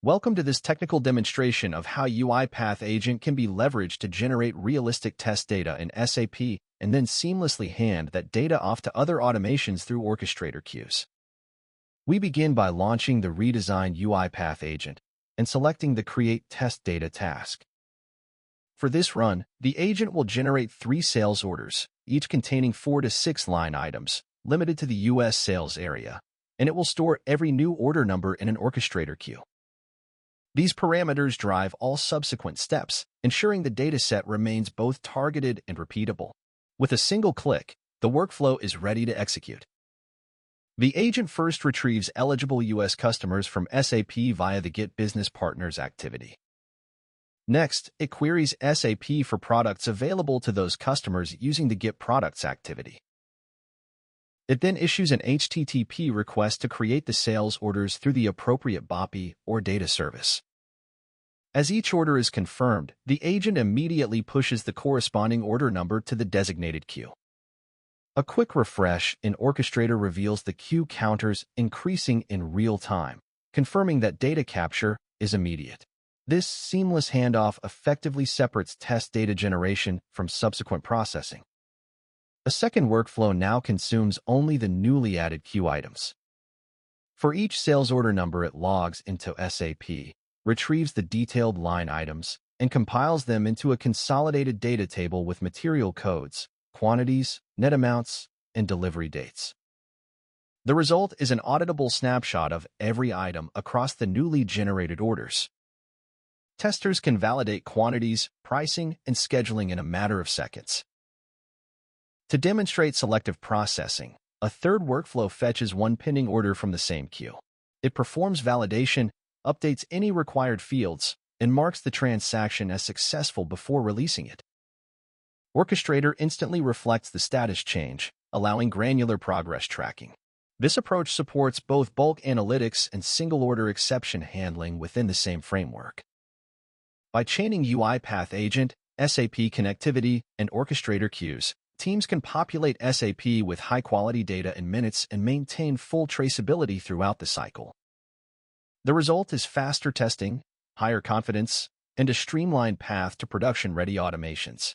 Welcome to this technical demonstration of how UiPath Agent can be leveraged to generate realistic test data in SAP and then seamlessly hand that data off to other automations through Orchestrator queues. We begin by launching the redesigned UiPath Agent and selecting the Create Test Data task. For this run, the agent will generate 3 sales orders, each containing 4 to 6 line items, limited to the U.S. sales area, and it will store every new order number in an Orchestrator queue. These parameters drive all subsequent steps, ensuring the dataset remains both targeted and repeatable. With a single click, the workflow is ready to execute. The agent first retrieves eligible U.S. customers from SAP via the Get Business Partners activity. Next, it queries SAP for products available to those customers using the Get Products activity. It then issues an HTTP request to create the sales orders through the appropriate BOPI or data service. As each order is confirmed, the agent immediately pushes the corresponding order number to the designated queue. A quick refresh in Orchestrator reveals the queue counters increasing in real time, confirming that data capture is immediate. This seamless handoff effectively separates test data generation from subsequent processing. A second workflow now consumes only the newly added queue items. For each sales order number, it logs into SAP, retrieves the detailed line items, and compiles them into a consolidated data table with material codes, quantities, net amounts, and delivery dates. The result is an auditable snapshot of every item across the newly generated orders. Testers can validate quantities, pricing, and scheduling in a matter of seconds. To demonstrate selective processing, a third workflow fetches one pending order from the same queue. It performs validation, updates any required fields, and marks the transaction as successful before releasing it. Orchestrator instantly reflects the status change, allowing granular progress tracking. This approach supports both bulk analytics and single-order exception handling within the same framework. By chaining UiPath Agent, SAP connectivity, and Orchestrator queues, teams can populate SAP with high-quality data in minutes and maintain full traceability throughout the cycle. The result is faster testing, higher confidence, and a streamlined path to production-ready automations.